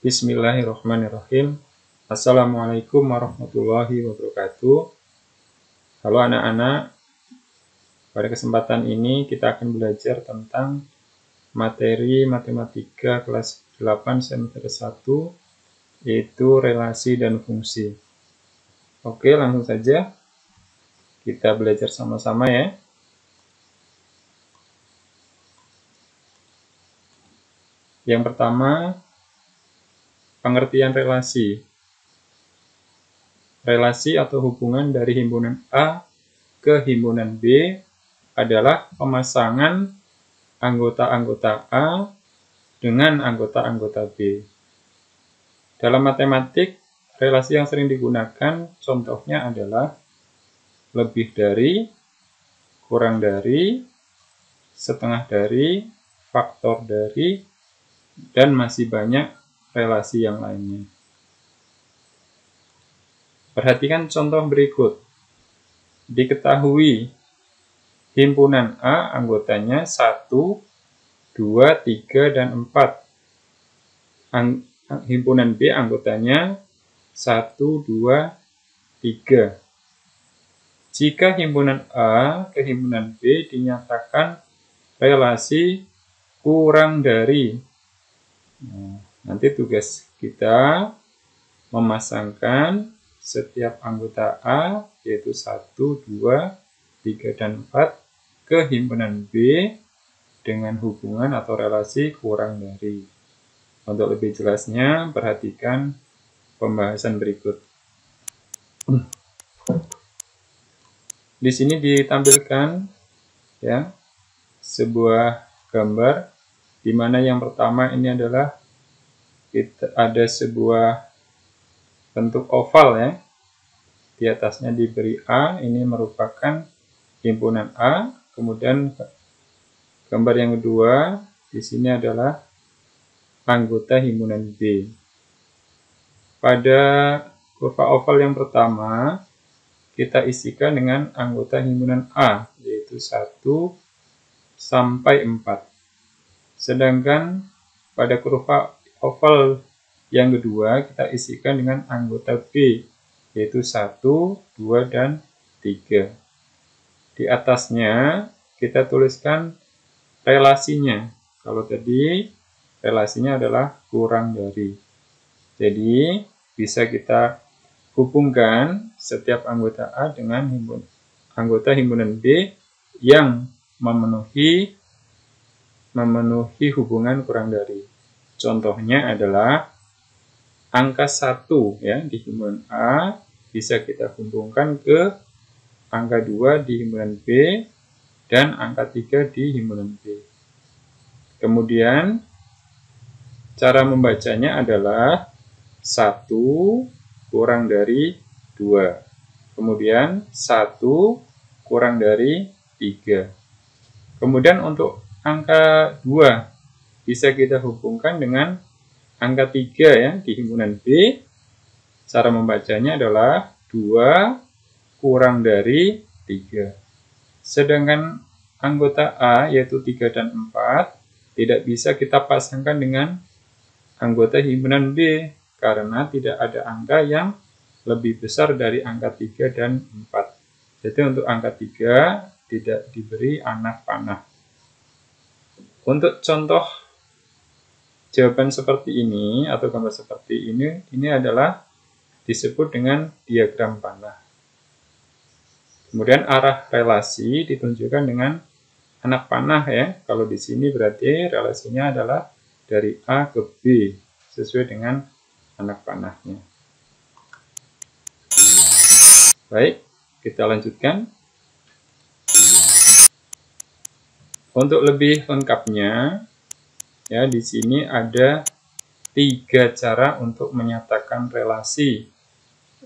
Bismillahirrahmanirrahim. Assalamualaikum warahmatullahi wabarakatuh. Halo anak-anak, pada kesempatan ini kita akan belajar tentang materi matematika kelas 8 semester 1, yaitu relasi dan fungsi. Oke, langsung saja kita belajar sama-sama ya. Yang pertama, pengertian relasi. Relasi atau hubungan dari himpunan A ke himpunan B adalah pemasangan anggota-anggota A dengan anggota-anggota B. Dalam matematik, relasi yang sering digunakan contohnya adalah lebih dari, kurang dari, setengah dari, faktor dari, dan masih banyak relasi yang lainnya. Perhatikan contoh berikut. Diketahui himpunan A anggotanya 1, 2, 3, dan 4. Himpunan B anggotanya 1, 2, 3. Jika himpunan A ke himpunan B dinyatakan relasi kurang dari. Nanti tugas kita memasangkan setiap anggota A, yaitu 1, 2, 3, dan 4 ke himpunan B dengan hubungan atau relasi kurang dari. Untuk lebih jelasnya, perhatikan pembahasan berikut. Di sini ditampilkan ya sebuah gambar di mana yang pertama ini adalah ada sebuah bentuk oval ya. Di atasnya diberi A, ini merupakan himpunan A. Kemudian gambar yang kedua di sini adalah anggota himpunan B. Pada kurva oval yang pertama kita isikan dengan anggota himpunan A, yaitu 1 sampai 4. Sedangkan pada kurva oval yang kedua kita isikan dengan anggota B, yaitu 1, 2, dan 3. Di atasnya kita tuliskan relasinya. Kalau tadi relasinya adalah kurang dari. Jadi bisa kita hubungkan setiap anggota A dengan anggota himpunan B yang memenuhi hubungan kurang dari. Contohnya adalah angka 1 ya di himpunan A bisa kita hubungkan ke angka 2 di himpunan B dan angka 3 di himpunan B. Kemudian cara membacanya adalah 1 kurang dari 2. Kemudian 1 kurang dari 3. Kemudian untuk angka 2 bisa kita hubungkan dengan angka 3 ya di himpunan B. Cara membacanya adalah 2 kurang dari 3. Sedangkan anggota A yaitu 3 dan 4 tidak bisa kita pasangkan dengan anggota himpunan B karena tidak ada angka yang lebih besar dari angka 3 dan 4. Jadi untuk angka 3 tidak diberi anak panah. Untuk contoh jawaban seperti ini atau gambar seperti ini adalah disebut dengan diagram panah. Kemudian arah relasi ditunjukkan dengan anak panah ya. Kalau di sini berarti relasinya adalah dari A ke B sesuai dengan anak panahnya. Baik, kita lanjutkan. Untuk lebih lengkapnya, ya di sini ada 3 cara untuk menyatakan relasi,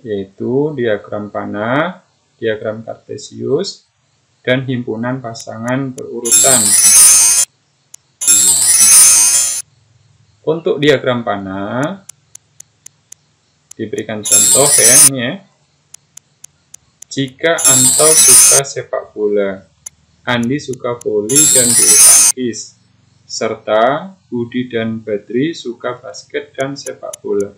yaitu diagram panah, diagram kartesius, dan himpunan pasangan berurutan. Untuk diagram panah, diberikan contoh ya ini ya. Jika Anto suka sepak bola, Andi suka voli dan bulu tangkis. serta Budi dan Badri suka basket dan sepak bola.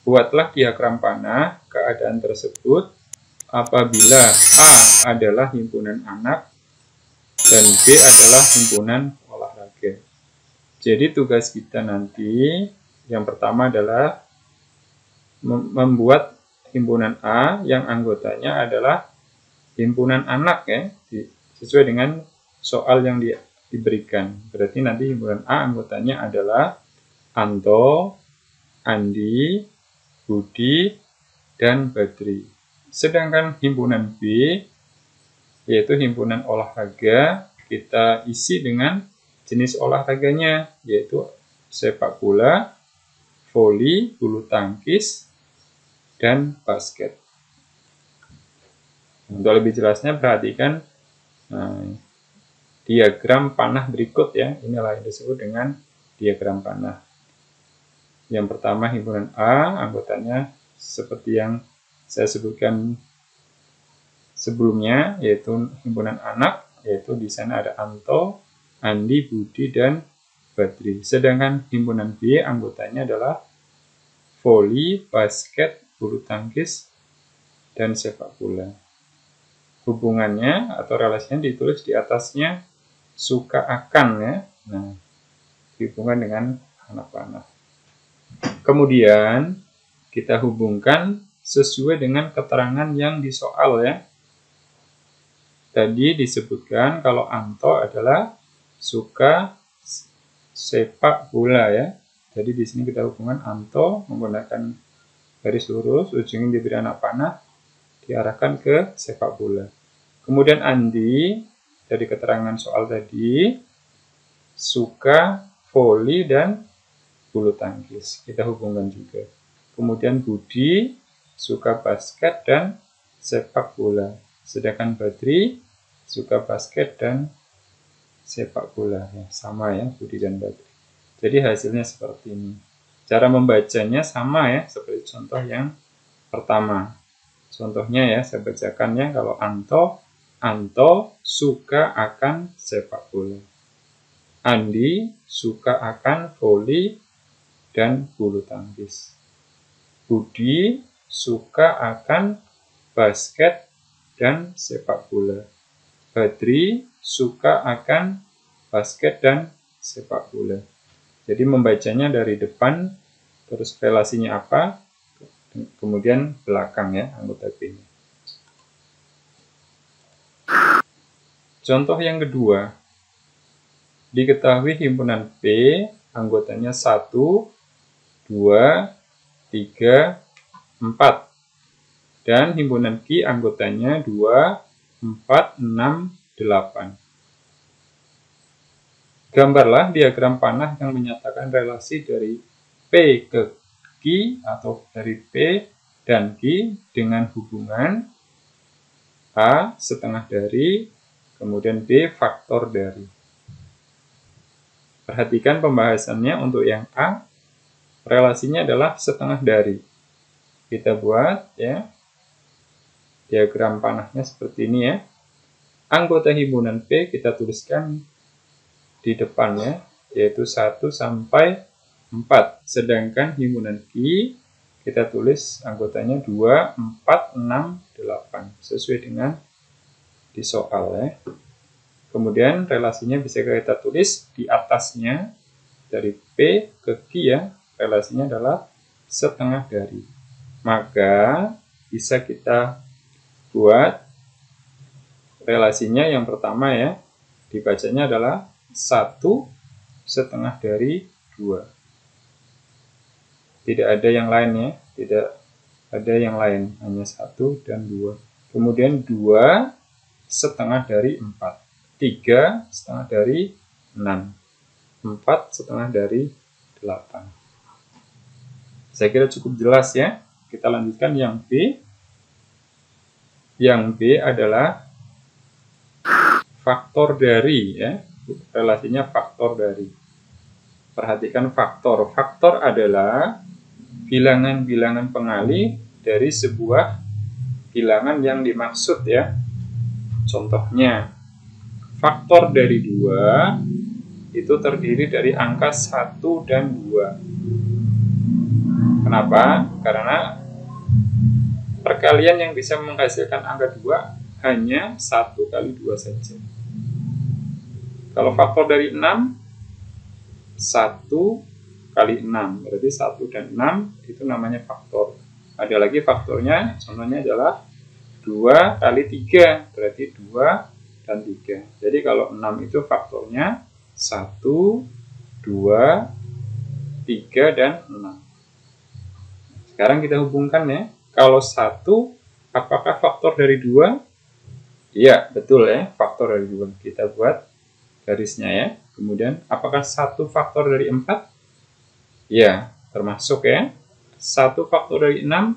Buatlah diagram panah keadaan tersebut apabila A adalah himpunan anak dan B adalah himpunan olahraga. Jadi tugas kita nanti yang pertama adalah membuat himpunan A yang anggotanya adalah himpunan anak ya, sesuai dengan soal yang diberikan. Berarti nanti himpunan A anggotanya adalah Anto, Andi, Budi, dan Badri. Sedangkan himpunan B, yaitu himpunan olahraga, kita isi dengan jenis olahraganya, yaitu sepak bola, voli, bulu tangkis, dan basket. Untuk lebih jelasnya perhatikan diagram panah berikut ya. Inilah yang disebut dengan diagram panah. Yang pertama himpunan A, anggotanya seperti yang saya sebutkan sebelumnya, yaitu himpunan anak, yaitu di sana ada Anto, Andi, Budi, dan Badri. Sedangkan himpunan B anggotanya adalah voli, basket, bulu tangkis, dan sepak bola. Hubungannya atau relasinya ditulis di atasnya suka akan ya. Nah, hubungan dengan anak panah. Kemudian kita hubungkan sesuai dengan keterangan yang di soal ya. Tadi disebutkan kalau Anto adalah suka sepak bola ya. Jadi di sini kita hubungkan Anto menggunakan garis lurus, ujungnya diberi anak panah, diarahkan ke sepak bola. Kemudian Andi, dari keterangan soal tadi, suka voli dan bulu tangkis. Kita hubungkan juga. Kemudian Budi, suka basket dan sepak bola. Sedangkan Badri, suka basket dan sepak bola. Ya, sama ya, Budi dan Badri. Jadi hasilnya seperti ini. Cara membacanya sama ya, seperti contoh yang pertama. Contohnya ya, saya bacakan ya, kalau Anto suka akan sepak bola. Andi suka akan voli dan bulu tangkis. Budi suka akan basket dan sepak bola. Badri suka akan basket dan sepak bola. Jadi membacanya dari depan, terus relasinya apa, kemudian belakang ya, anggota B. Contoh yang kedua, diketahui himpunan P anggotanya 1, 2, 3, 4. Dan himpunan Q anggotanya 2, 4, 6, 8. Gambarlah diagram panah yang menyatakan relasi dari P ke Q atau dari P dan Q dengan hubungan A setengah dari, kemudian B faktor dari. Perhatikan pembahasannya untuk yang A, relasinya adalah setengah dari. Kita buat ya diagram panahnya seperti ini ya. Anggota himpunan P kita tuliskan di depannya, yaitu 1 sampai 4. Sedangkan himpunan Q kita tulis anggotanya 2, 4, 6, 8. Sesuai dengan di soal ya. Kemudian relasinya bisa kita tulis di atasnya, dari P ke Q ya, relasinya adalah setengah dari. Maka bisa kita buat relasinya yang pertama ya, dibacanya adalah 1 setengah dari 2. Tidak ada yang lain ya, tidak ada yang lain, hanya 1 dan 2. Kemudian 2 setengah dari 4, 3 setengah dari 6, 4 setengah dari 8. Saya kira cukup jelas ya. Kita lanjutkan yang B. Yang B adalah faktor dari ya. Relasinya faktor dari. Perhatikan faktor. Faktor adalah bilangan-bilangan pengali dari sebuah bilangan yang dimaksud ya. Contohnya, faktor dari 2 itu terdiri dari angka 1 dan 2. Kenapa? Karena perkalian yang bisa menghasilkan angka 2 hanya 1 kali 2 saja. Kalau faktor dari 6, 1 kali 6, berarti 1 dan 6 itu namanya faktor. Ada lagi faktornya, contohnya adalah 2 kali 3, berarti 2 dan 3. Jadi kalau 6 itu faktornya 1, 2, 3, dan 6. Sekarang kita hubungkan ya. Kalau 1, apakah faktor dari 2? Iya, betul ya, faktor dari 2. Kita buat garisnya ya. Kemudian, apakah 1 faktor dari 4? Iya, termasuk ya. 1 faktor dari 6?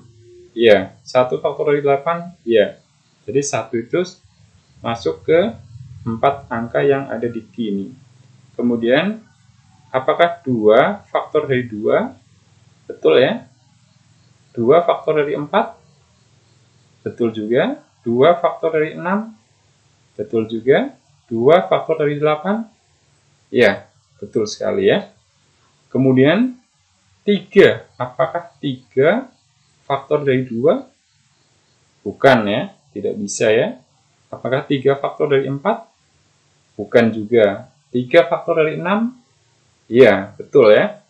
Iya. 1 faktor dari 8? Iya. Jadi 1 itu masuk ke 4 angka yang ada di Q ini. Kemudian, apakah 2 faktor dari 2? Betul ya. 2 faktor dari 4? Betul juga. 2 faktor dari 6? Betul juga. 2 faktor dari 8? Ya, betul sekali ya. Kemudian, 3. Apakah 3 faktor dari 2? Bukan ya, tidak bisa ya. Apakah 3 faktor dari 4? Bukan juga. 3 faktor dari 6? Iya, betul ya.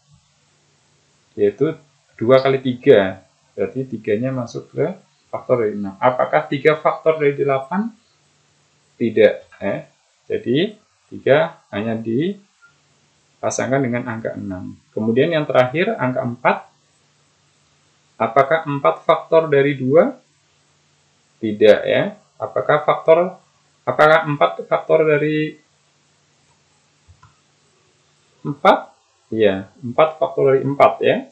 Yaitu 2 kali 3. Berarti 3-nya masuk ke faktor dari 6. Apakah 3 faktor dari 8? Tidak. Jadi 3 hanya dipasangkan dengan angka 6. Kemudian yang terakhir, angka 4. Apakah 4 faktor dari 2? Tidak ya. Apakah 4 faktor dari 4? Iya, 4 faktor dari 4 ya.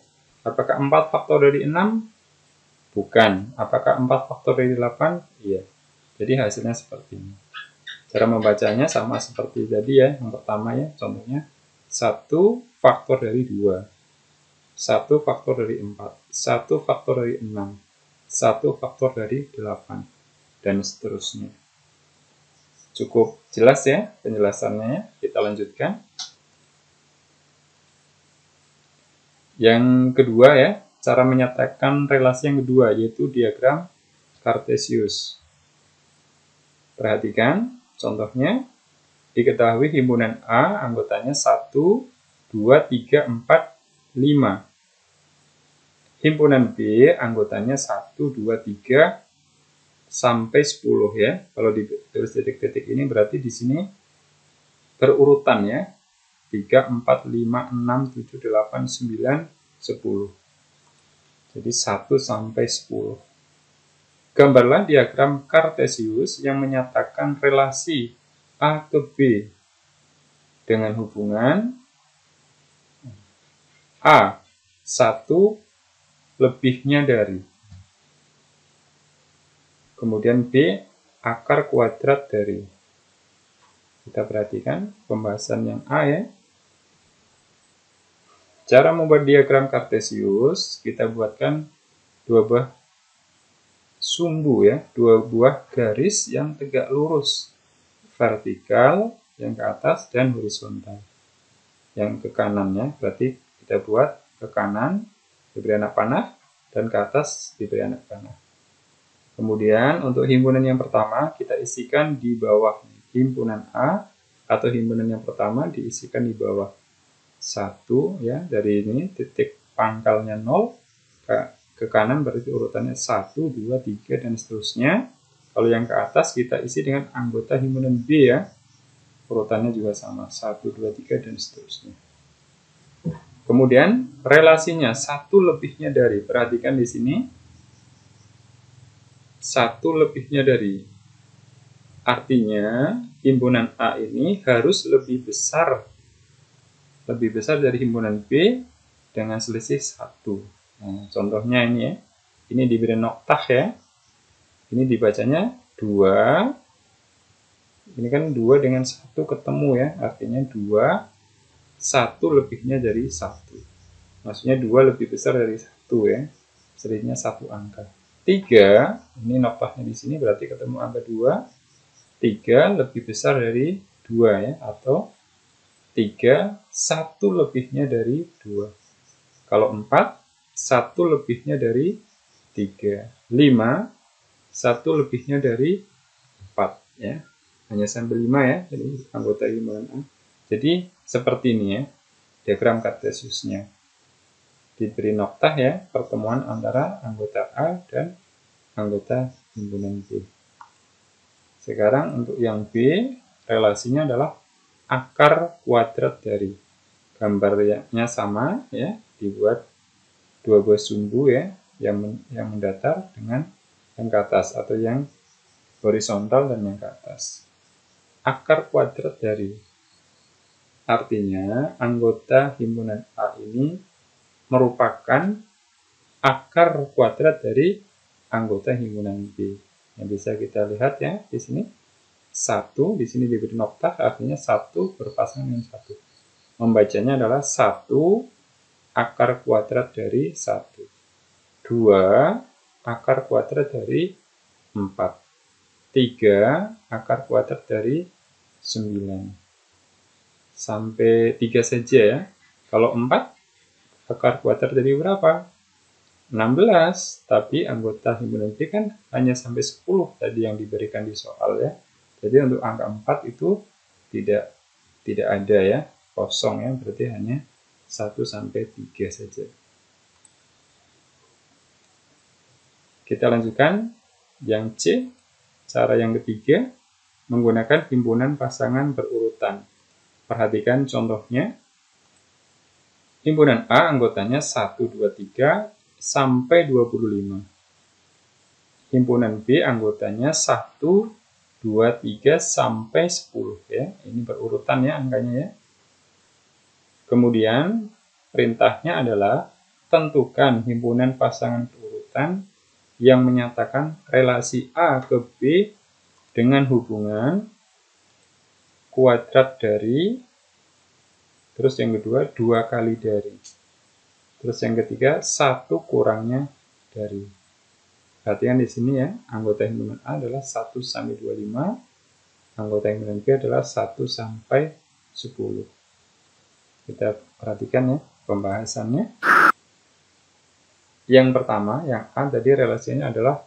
Apakah 4 faktor dari 6? Bukan. Apakah 4 faktor dari 8? Iya. Jadi hasilnya seperti ini. Cara membacanya sama seperti tadi ya. Yang pertama ya, contohnya 1 faktor dari 2. 1 faktor dari 4. 1 faktor dari 6. 1 faktor dari 8. Dan seterusnya. Cukup jelas ya penjelasannya. Kita lanjutkan. Yang kedua ya, cara menyatakan relasi yang kedua, yaitu diagram Cartesius. Perhatikan, contohnya, diketahui himpunan A anggotanya 1, 2, 3, 4, 5. Himpunan B anggotanya 1, 2, 3, sampai 10 ya. Kalau ditulis titik-titik ini berarti di sini berurutan ya. 3, 4, 5, 6, 7, 8, 9, 10. Jadi 1 sampai 10. Gambarlah diagram Cartesius yang menyatakan relasi A ke B dengan hubungan A 1 lebihnya dari. Kemudian B akar kuadrat dari. Kita perhatikan pembahasan yang A ya. Cara membuat diagram Cartesius, kita buatkan 2 buah sumbu ya, 2 buah garis yang tegak lurus, vertikal yang ke atas dan horizontal yang ke kanannya. Berarti kita buat ke kanan diberi anak panah dan ke atas diberi anak panah. Kemudian untuk himpunan yang pertama kita isikan di bawah himpunan A, atau himpunan yang pertama diisikan di bawah 1 ya, dari ini titik pangkalnya 0 ke kanan berarti urutannya 1, 2, 3 dan seterusnya. Kalau yang ke atas kita isi dengan anggota himpunan B ya, urutannya juga sama 1, 2, 3 dan seterusnya. Kemudian relasinya 1 lebihnya dari, perhatikan di sini 1 lebihnya dari, artinya himpunan A ini harus lebih besar dari himpunan B dengan selisih 1. Nah, contohnya ini ya. Ini diberi noktah ya. Ini dibacanya 2. Ini kan 2 dengan 1 ketemu ya. Artinya 2, 1 lebihnya dari 1. Maksudnya 2 lebih besar dari 1 ya. Selisihnya 1 angka. 3, ini noktahnya di sini berarti ketemu angka 2. 3 lebih besar dari 2 ya. Atau 3, 1 lebihnya dari 2. Kalau 4, 1 lebihnya dari 3. 5, 1 lebihnya dari 4. Ya. Hanya sampai 5 ya, jadi anggota himpunan A. Jadi seperti ini ya, diagram kartesiusnya. Diberi noktah ya, pertemuan antara anggota A dan anggota himpunan B. Sekarang untuk yang B, relasinya adalah akar kuadrat dari. Gambarnya sama ya, dibuat dua buah sumbu ya, yang mendatar dengan yang ke atas atau yang horizontal dan yang ke atas. Akar kuadrat dari, artinya anggota himpunan A ini merupakan akar kuadrat dari anggota himpunan B. Yang bisa kita lihat ya di sini. 1 di sini diberi noktah, artinya 1 berpasangan dengan 1. Membacanya adalah 1 akar kuadrat dari 1. 2 akar kuadrat dari 4. 3 akar kuadrat dari 9. Sampai 3 saja ya. Kalau 4 akar kuadrat dari berapa? 16. Tapi anggota himpunan B kan hanya sampai 10 tadi yang diberikan di soal ya. Jadi untuk angka 4 itu tidak ada ya, kosong ya, berarti hanya 1 sampai 3 saja. Kita lanjutkan yang C, cara yang ketiga, menggunakan himpunan pasangan berurutan. Perhatikan contohnya. Himpunan A anggotanya 1, 2, 3 sampai 25. Himpunan B anggotanya 1, 2, 3 sampai 10 ya. Ini berurutan ya angkanya ya. Kemudian perintahnya adalah tentukan himpunan pasangan berurutan yang menyatakan relasi A ke B dengan hubungan kuadrat dari, terus yang kedua 2 kali dari, terus yang ketiga 1 kurangnya dari. Perhatikan di sini ya, anggota himpunan A adalah 1 sampai 25, anggota himpunan B adalah 1 sampai 10. Kita perhatikan ya pembahasannya. Yang pertama, yang A tadi relasinya adalah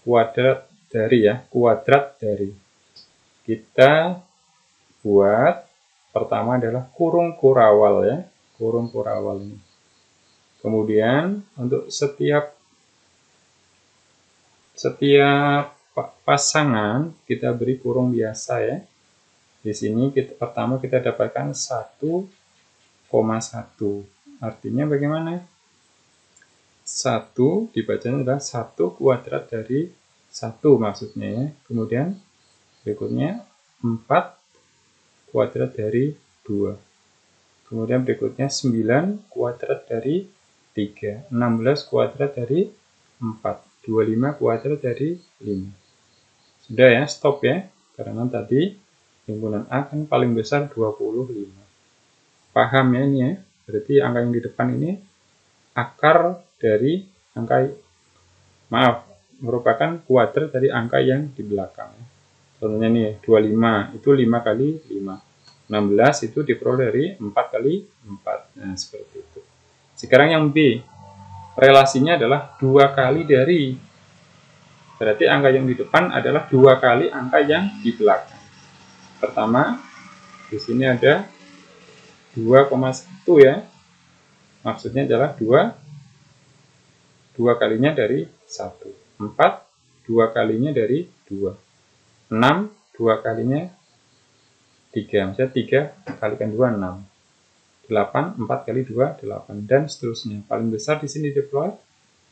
kuadrat dari ya, kuadrat dari. Kita buat pertama adalah kurung kurawal ya, kurung kurawal ini. Kemudian untuk setiap pasangan kita beri kurung biasa ya. Di sini pertama kita dapatkan 1,1. Artinya bagaimana? 1 dibacanya adalah 1 kuadrat dari 1 maksudnya ya. Kemudian berikutnya 4 kuadrat dari 2. Kemudian berikutnya 9 kuadrat dari 3. 16 kuadrat dari 4. 25 kuadrat dari 5. Sudah ya, stop ya. Karena tadi himpunan A kan paling besar 25. Paham ya ini ya? Berarti angka yang di depan ini akar dari angka, merupakan kuadrat dari angka yang di belakang. Contohnya nih, 25 itu 5 kali 5. 16 itu diperoleh dari 4 kali 4. Nah, seperti itu. Sekarang yang B, relasinya adalah 2 kali dari. Berarti angka yang di depan adalah 2 kali angka yang di belakang. Pertama, di sini ada 2,1 ya. Maksudnya adalah 2 kalinya dari 1. 4, 2 kalinya dari 2. 6, 2 kalinya 3. Maksudnya 3 kalikan 2, 6. 8, 4 kali 2, 8. Dan seterusnya. Paling besar di sini diperoleh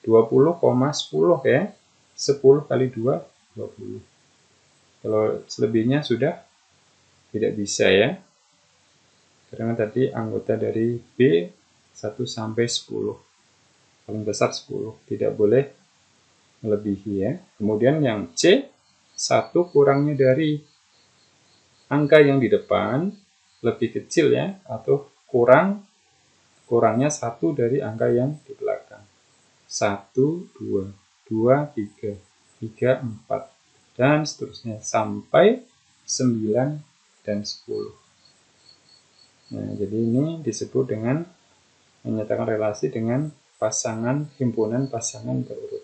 20,10 ya. 10 kali 2, 20. Kalau selebihnya sudah tidak bisa ya. Karena tadi anggota dari B 1 sampai 10. Paling besar 10. Tidak boleh melebihi ya. Kemudian yang C, 1 kurangnya dari angka yang di depan lebih kecil ya, atau kurangnya 1 dari angka yang di belakang. 1, 2, 2, 3, 3, 4, dan seterusnya sampai 9 dan 10. Nah, jadi ini disebut dengan menyatakan relasi dengan pasangan himpunan pasangan berurutan.